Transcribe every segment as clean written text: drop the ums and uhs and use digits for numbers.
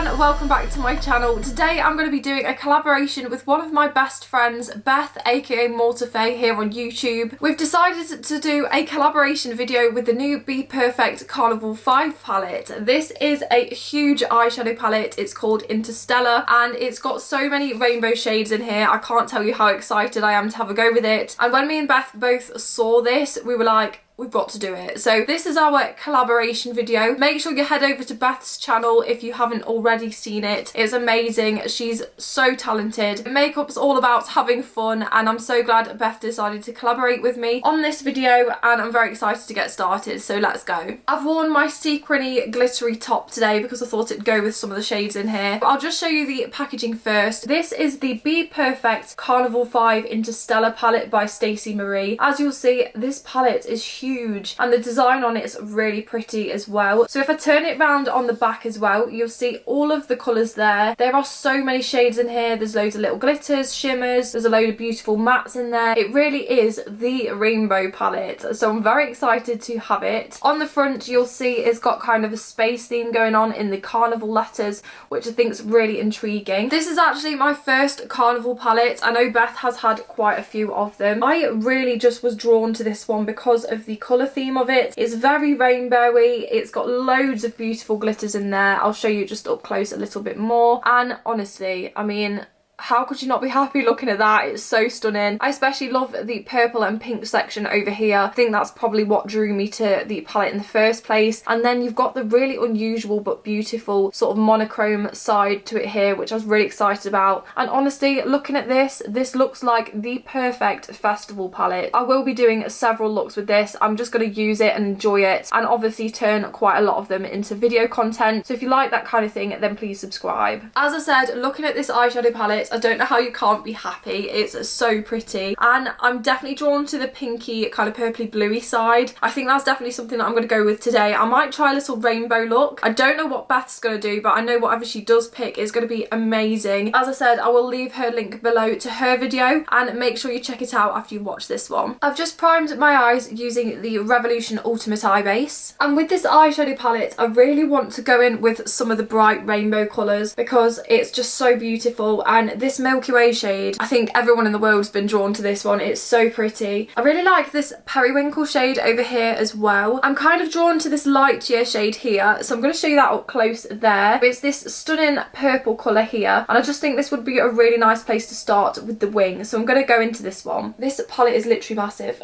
everyone, welcome back to my channel. Today I'm going to be doing a collaboration with one of my best friends, Beth aka Mortifae, here on YouTube. We've decided to do a collaboration video with the new Bperfect Carnival 5 palette. This is a huge eyeshadow palette. It's called Interstellar and it's got so many rainbow shades in here. I can't tell you how excited I am to have a go with it. And when me and Beth both saw this, we were like, we've got to do it. So this is our collaboration video. Make sure you head over to Beth's channel if you haven't already seen it. It's amazing. She's so talented. Makeup's all about having fun and I'm so glad Beth decided to collaborate with me on this video and I'm very excited to get started, so let's go. I've worn my sequiny glittery top today because I thought it'd go with some of the shades in here. But I'll just show you the packaging first. This is the Bperfect Carnival 5 Interstellar palette by Stacey Marie. As you'll see, this palette is huge and the design on it is really pretty as well. So if I turn it round on the back as well, you'll see all of the colours there. There are so many shades in here. There's loads of little glitters, shimmers, there's a load of beautiful mattes in there. It really is the rainbow palette, so I'm very excited to have it. On the front you'll see it's got kind of a space theme going on in the carnival letters, which I think is really intriguing. This is actually my first carnival palette. I know Beth has had quite a few of them. I really just was drawn to this one because of the colour theme of it. It's very rainbowy. It's got loads of beautiful glitters in there. I'll show you just up close a little bit more. And honestly, I mean, how could you not be happy looking at that? It's so stunning. I especially love the purple and pink section over here. I think that's probably what drew me to the palette in the first place. And then you've got the really unusual but beautiful sort of monochrome side to it here, which I was really excited about. And honestly, looking at this looks like the perfect festival palette. I will be doing several looks with this. I'm just going to use it and enjoy it and obviously turn quite a lot of them into video content. So if you like that kind of thing, then please subscribe. As I said, looking at this eyeshadow palette, I don't know how you can't be happy. It's so pretty and I'm definitely drawn to the pinky kind of purpley bluey side. I think that's definitely something that I'm going to go with today. I might try a little rainbow look. I don't know what Beth's going to do, but I know whatever she does pick is going to be amazing. As I said, I will leave her link below to her video and make sure you check it out after you watch this one. I've just primed my eyes using the Revolution Ultimate Eye Base, and with this eyeshadow palette I really want to go in with some of the bright rainbow colours because it's just so beautiful. And this Milky Way shade, I think everyone in the world's been drawn to this one. It's so pretty. I really like this periwinkle shade over here as well. I'm kind of drawn to this light year shade here, so I'm going to show you that up close there. It's this stunning purple colour here and I just think this would be a really nice place to start with the wing, so I'm going to go into this one. This palette is literally massive.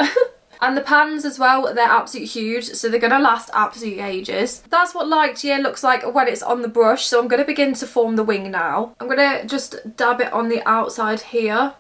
And the pans as well, they're absolutely huge, so they're going to last absolutely ages. That's what light year looks like when it's on the brush, so I'm going to begin to form the wing now. I'm going to just dab it on the outside here.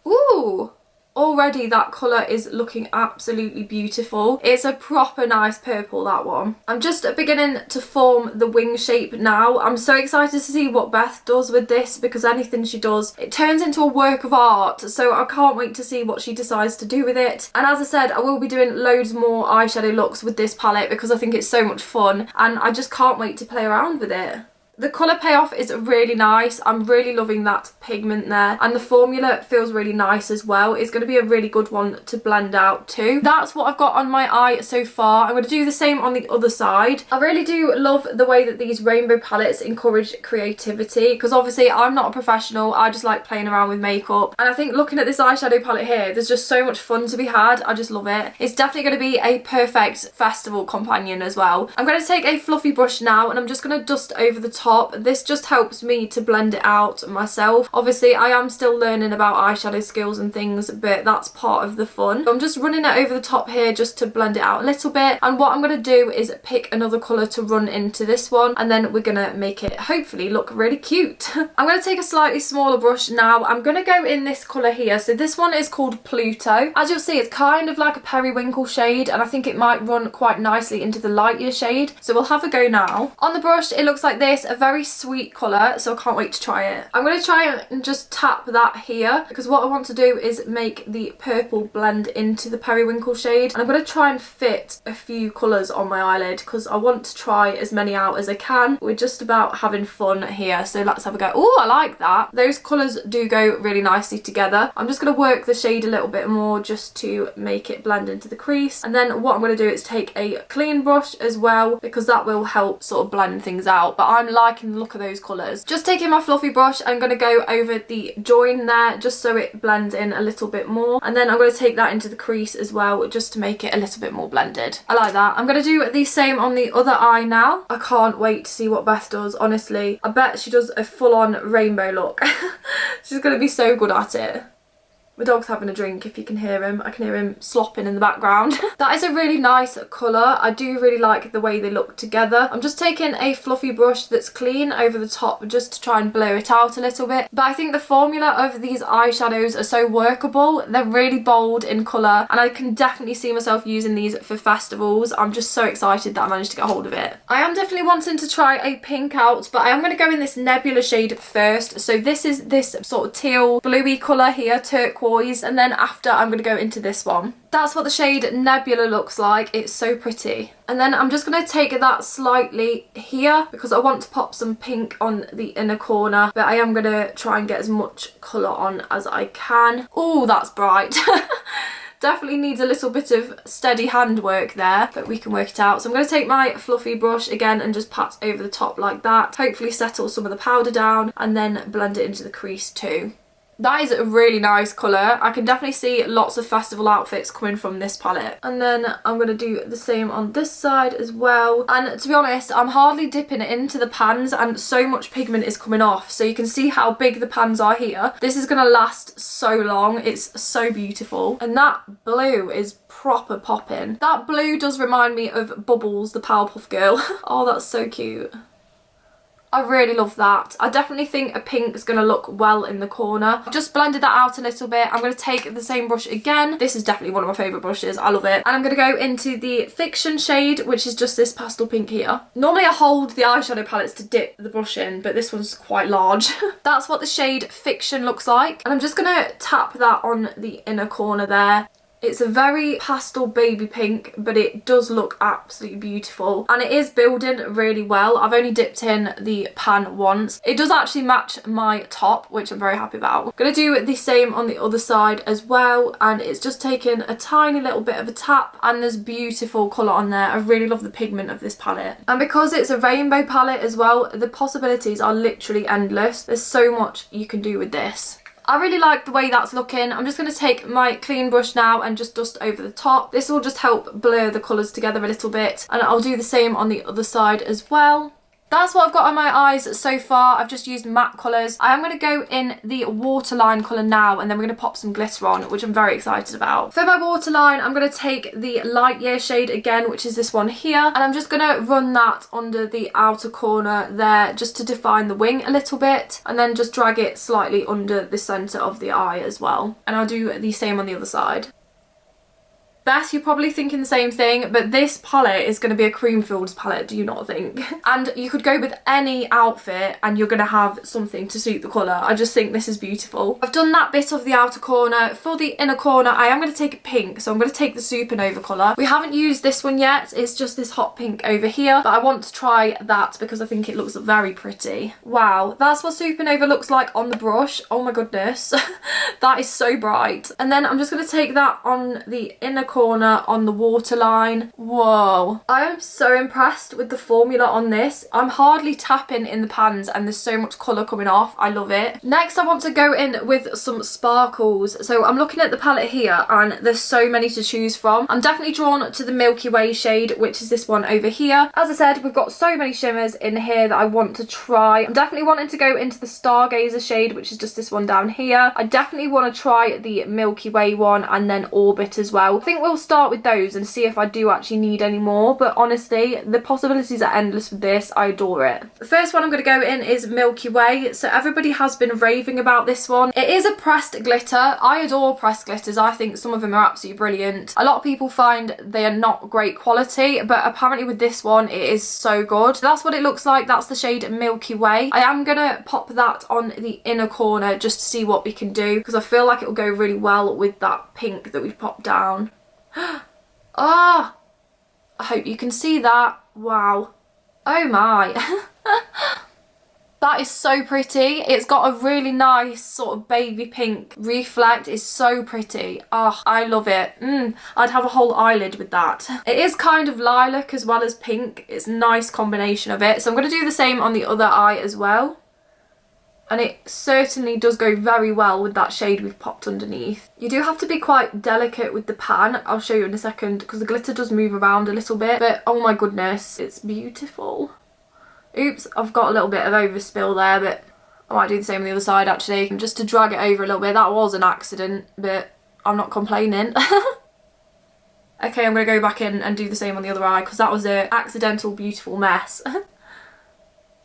Ooh! Already that colour is looking absolutely beautiful. It's a proper nice purple, that one. I'm just beginning to form the wing shape now. I'm so excited to see what Beth does with this because anything she does, it turns into a work of art. So I can't wait to see what she decides to do with it. And as I said, I will be doing loads more eyeshadow looks with this palette because I think it's so much fun and I just can't wait to play around with it. The colour payoff is really nice. I'm really loving that pigment there and the formula feels really nice as well. It's going to be a really good one to blend out too. That's what I've got on my eye so far. I'm going to do the same on the other side. I really do love the way that these rainbow palettes encourage creativity because obviously I'm not a professional. I just like playing around with makeup and I think looking at this eyeshadow palette here, there's just so much fun to be had. I just love it. It's definitely going to be a perfect festival companion as well. I'm going to take a fluffy brush now and I'm just going to dust over the top. This just helps me to blend it out myself. Obviously I am still learning about eyeshadow skills and things, but that's part of the fun. So I'm just running it over the top here just to blend it out a little bit, and what I'm going to do is pick another colour to run into this one and then we're going to make it hopefully look really cute. I'm going to take a slightly smaller brush now. I'm going to go in this colour here. So this one is called Pluto. As you'll see, it's kind of like a periwinkle shade and I think it might run quite nicely into the light year shade. So we'll have a go now. On the brush it looks like this, a very sweet colour, so I can't wait to try it. I'm going to try and just tap that here because what I want to do is make the purple blend into the periwinkle shade, and I'm going to try and fit a few colours on my eyelid because I want to try as many out as I can. We're just about having fun here, so let's have a go. Oh, I like that. Those colours do go really nicely together. I'm just going to work the shade a little bit more just to make it blend into the crease, and then what I'm going to do is take a clean brush as well because that will help sort of blend things out. But I'm liking liking the look of those colours. Just taking my fluffy brush, I'm going to go over the join there just so it blends in a little bit more. And then I'm going to take that into the crease as well just to make it a little bit more blended. I like that. I'm going to do the same on the other eye now. I can't wait to see what Beth does, honestly. I bet she does a full-on rainbow look. She's going to be so good at it. My dog's having a drink, if you can hear him. I can hear him slopping in the background. That is a really nice colour. I do really like the way they look together. I'm just taking a fluffy brush that's clean over the top just to try and blur it out a little bit. But I think the formula of these eyeshadows are so workable. They're really bold in colour and I can definitely see myself using these for festivals. I'm just so excited that I managed to get hold of it. I am definitely wanting to try a pink out, but I am going to go in this Nebula shade first. So this is this sort of teal bluey colour here, turquoise. And then after I'm going to go into this one. That's what the shade Nebula looks like. It's so pretty. And then I'm just going to take that slightly here because I want to pop some pink on the inner corner, but I am going to try and get as much colour on as I can. Oh, that's bright. Definitely needs a little bit of steady hand work there, but we can work it out. So I'm going to take my fluffy brush again and just pat over the top like that. Hopefully settle some of the powder down and then blend it into the crease too. That is a really nice colour. I can definitely see lots of festival outfits coming from this palette. And then I'm going to do the same on this side as well. And to be honest, I'm hardly dipping it into the pans and so much pigment is coming off. So you can see how big the pans are here. This is going to last so long. It's so beautiful. And that blue is proper popping. That blue does remind me of Bubbles, the Powerpuff Girl. Oh, that's so cute. I really love that. I definitely think a pink is going to look well in the corner. I've just blended that out a little bit. I'm going to take the same brush again. This is definitely one of my favourite brushes. I love it. And I'm going to go into the Fiction shade, which is just this pastel pink here. Normally I hold the eyeshadow palettes to dip the brush in, but this one's quite large. That's what the shade Fiction looks like. And I'm just going to tap that on the inner corner there. It's a very pastel baby pink, but it does look absolutely beautiful. And it is building really well. I've only dipped in the pan once. It does actually match my top, which I'm very happy about. I'm going to do the same on the other side as well. And it's just taken a tiny little bit of a tap. And there's beautiful colour on there. I really love the pigment of this palette. And because it's a rainbow palette as well, the possibilities are literally endless. There's so much you can do with this. I really like the way that's looking. I'm just going to take my clean brush now and just dust over the top. This will just help blur the colours together a little bit. And I'll do the same on the other side as well. That's what I've got on my eyes so far. I've just used matte colours. I am going to go in the waterline colour now and then we're going to pop some glitter on, which I'm very excited about. For my waterline, I'm going to take the Light Year shade again, which is this one here. And I'm just going to run that under the outer corner there just to define the wing a little bit. And then just drag it slightly under the centre of the eye as well. And I'll do the same on the other side. Beth, you're probably thinking the same thing, but this palette is going to be a Creamfields palette, do you not think? And you could go with any outfit and you're going to have something to suit the colour. I just think this is beautiful. I've done that bit of the outer corner. For the inner corner, I am going to take a pink, so I'm going to take the Supernova colour. We haven't used this one yet. It's just this hot pink over here, but I want to try that because I think it looks very pretty. Wow, that's what Supernova looks like on the brush. Oh my goodness. That is so bright. And then I'm just going to take that on the inner corner on the waterline. Whoa, I am so impressed with the formula on this. I'm hardly tapping in the pans and there's so much colour coming off. I love it. Next I want to go in with some sparkles. So I'm looking at the palette here and there's so many to choose from. I'm definitely drawn to the Milky Way shade, which is this one over here. As I said, we've got so many shimmers in here that I want to try. I'm definitely wanting to go into the Stargazer shade, which is just this one down here. I definitely want to try the Milky Way one and then Orbit as well. I think we'll start with those and see if I do actually need any more, but honestly the possibilities are endless with this. I adore it. The first one I'm going to go in is Milky Way. So everybody has been raving about this one. It is a pressed glitter. I adore pressed glitters. I think some of them are absolutely brilliant. A lot of people find they are not great quality, but apparently with this one it is so good. So that's what it looks like. That's the shade Milky Way. I am going to pop that on the inner corner just to see what we can do because I feel like it will go really well with that pink that we've popped down. Ah, I hope you can see that. Wow. Oh my. That is so pretty. It's got a really nice sort of baby pink reflect. It's so pretty. Oh, I love it. I'd have a whole eyelid with that. It is kind of lilac as well as pink. It's a nice combination of it. So I'm going to do the same on the other eye as well. And it certainly does go very well with that shade we've popped underneath. You do have to be quite delicate with the pan. I'll show you in a second because the glitter does move around a little bit. But oh my goodness, it's beautiful. Oops, I've got a little bit of overspill there, but I might do the same on the other side actually. Just to drag it over a little bit. That was an accident, but I'm not complaining. Okay, I'm going to go back in and do the same on the other eye because that was an accidental beautiful mess.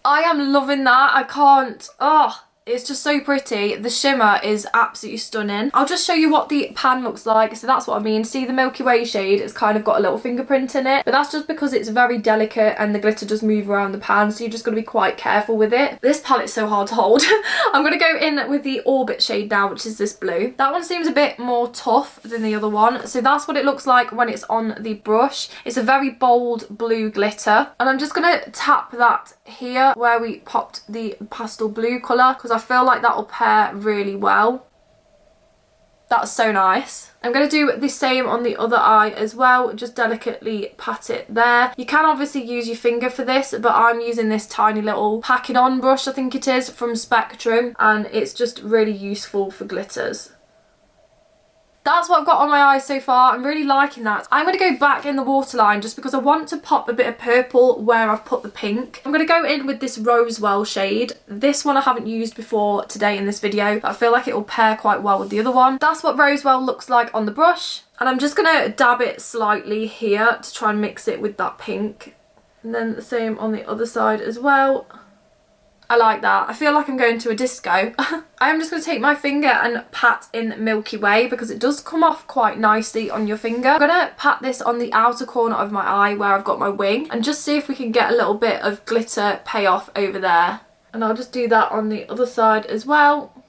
I am loving that. I can't, oh, it's just so pretty. The shimmer is absolutely stunning. I'll just show you what the pan looks like. So that's what I mean. See the Milky Way shade? It's kind of got a little fingerprint in it. But that's just because it's very delicate and the glitter does move around the pan. So you're just going to be quite careful with it. This palette's so hard to hold. I'm going to go in with the Orbit shade now, which is this blue. That one seems a bit more tough than the other one. So that's what it looks like when it's on the brush. It's a very bold blue glitter. And I'm just going to tap that here where we popped the pastel blue colour because I feel like that will pair really well. That's so nice. I'm going to do the same on the other eye as well, just delicately pat it there. You can obviously use your finger for this, but I'm using this tiny little packing on brush, I think it is, from Spectrum, and it's just really useful for glitters. That's what I've got on my eyes so far. I'm really liking that. I'm going to go back in the waterline just because I want to pop a bit of purple where I've put the pink. I'm going to go in with this Rosewell shade. This one I haven't used before today in this video, but I feel like it will pair quite well with the other one. That's what Rosewell looks like on the brush. And I'm just going to dab it slightly here to try and mix it with that pink. And then the same on the other side as well. I like that. I feel like I'm going to a disco. I am just going to take my finger and pat in Milky Way because it does come off quite nicely on your finger. I'm going to pat this on the outer corner of my eye where I've got my wing and just see if we can get a little bit of glitter payoff over there. And I'll just do that on the other side as well.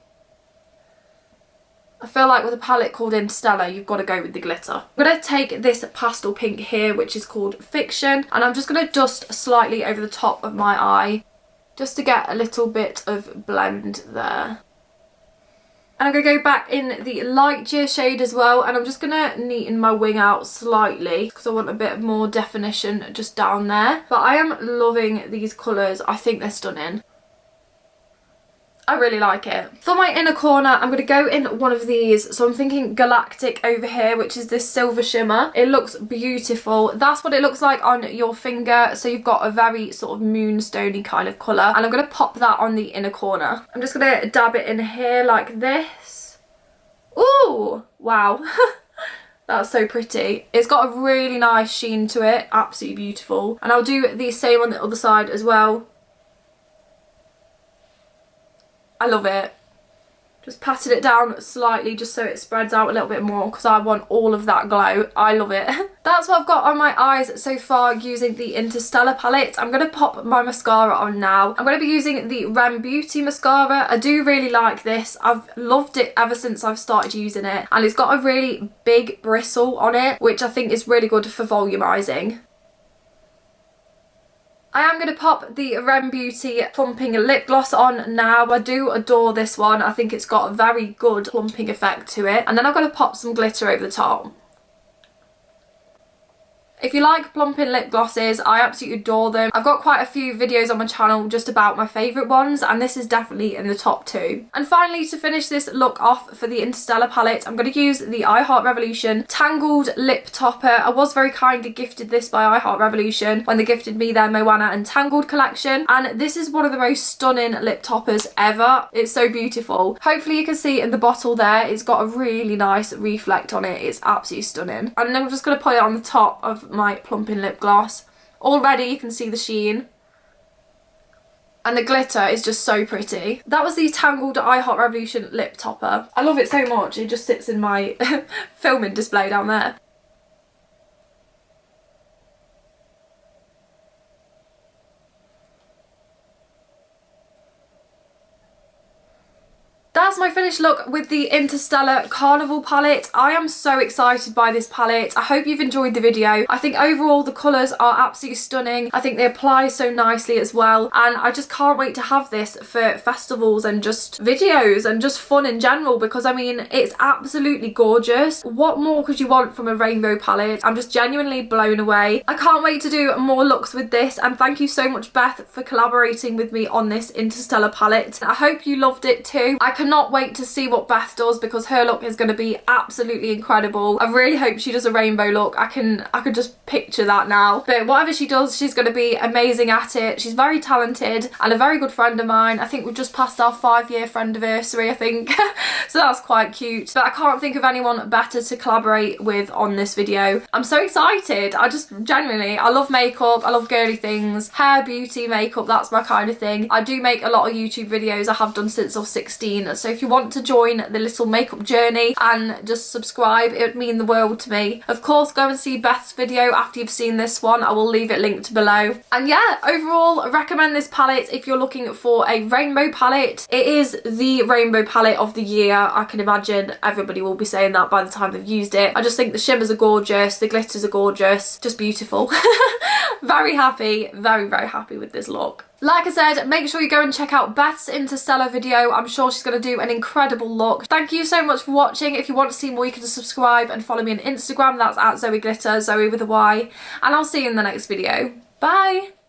I feel like with a palette called Interstellar, you've got to go with the glitter. I'm going to take this pastel pink here, which is called Fiction, and I'm just going to dust slightly over the top of my eye, just to get a little bit of blend there. And I'm going to go back in the light Cheer shade as well, and I'm just going to neaten my wing out slightly because I want a bit more definition just down there. But I am loving these colours. I think they're stunning. I really like it. For my inner corner, I'm going to go in one of these. So I'm thinking Galactic over here, which is this silver shimmer. It looks beautiful. That's what it looks like on your finger. So you've got a very sort of moonstony kind of colour. And I'm going to pop that on the inner corner. I'm just going to dab it in here like this. Ooh, wow. That's so pretty. It's got a really nice sheen to it. Absolutely beautiful. And I'll do the same on the other side as well. I love it. Just patted it down slightly just so it spreads out a little bit more because I want all of that glow. I love it. That's what I've got on my eyes so far using the Interstellar palette. I'm going to pop my mascara on now. I'm going to be using the Rem Beauty mascara. I do really like this. I've loved it ever since I've started using it. And it's got a really big bristle on it, which I think is really good for volumizing. I am going to pop the Rem Beauty plumping lip gloss on now. I do adore this one. I think it's got a very good plumping effect to it. And then I'm going to pop some glitter over the top. If you like plumping lip glosses, I absolutely adore them. I've got quite a few videos on my channel just about my favourite ones, and this is definitely in the top 2. And finally, to finish this look off for the Interstellar palette, I'm going to use the I Heart Revolution Tangled Lip Topper. I was very kindly gifted this by I Heart Revolution when they gifted me their Moana and Tangled collection, and this is one of the most stunning lip toppers ever. It's so beautiful. Hopefully you can see in the bottle there, it's got a really nice reflect on it. It's absolutely stunning. And I'm just going to put it on the top of my plumping lip gloss. Already you can see the sheen. And the glitter is just so pretty. That was the Tangled I Heart Revolution lip topper. I love it so much. It just sits in my filming display down there. That's my finished look with the Interstellar Carnival palette. I am so excited by this palette. I hope you've enjoyed the video. I think overall the colours are absolutely stunning. I think they apply so nicely as well, and I just can't wait to have this for festivals and just videos and just fun in general, because I mean, it's absolutely gorgeous. What more could you want from a rainbow palette? I'm just genuinely blown away. I can't wait to do more looks with this, and thank you so much, Beth, for collaborating with me on this Interstellar palette. I hope you loved it too. I cannot wait to see what Beth does, because her look is going to be absolutely incredible. I really hope she does a rainbow look. I could just picture that now. But whatever she does, she's going to be amazing at it. She's very talented and a very good friend of mine. I think we've just passed our 5-year friendiversary, I think. So that's quite cute. But I can't think of anyone better to collaborate with on this video. I'm so excited. I just genuinely, I love makeup. I love girly things. Hair, beauty, makeup, that's my kind of thing. I do make a lot of YouTube videos. I have done since I was 16. So if you want to join the little makeup journey and just subscribe, it would mean the world to me. Of course, go and see Beth's video after you've seen this one. I will leave it linked below. And yeah, overall, I recommend this palette if you're looking for a rainbow palette. It is the rainbow palette of the year. I can imagine everybody will be saying that by the time they've used it. I just think the shimmers are gorgeous, the glitters are gorgeous, just beautiful. Very happy, very, very happy with this look. Like I said, make sure you go and check out Beth's Interstellar video. I'm sure she's going to do an incredible look. Thank you so much for watching. If you want to see more, you can just subscribe and follow me on Instagram. That's at ZoeyGlitter, Zoey with a Y. And I'll see you in the next video. Bye!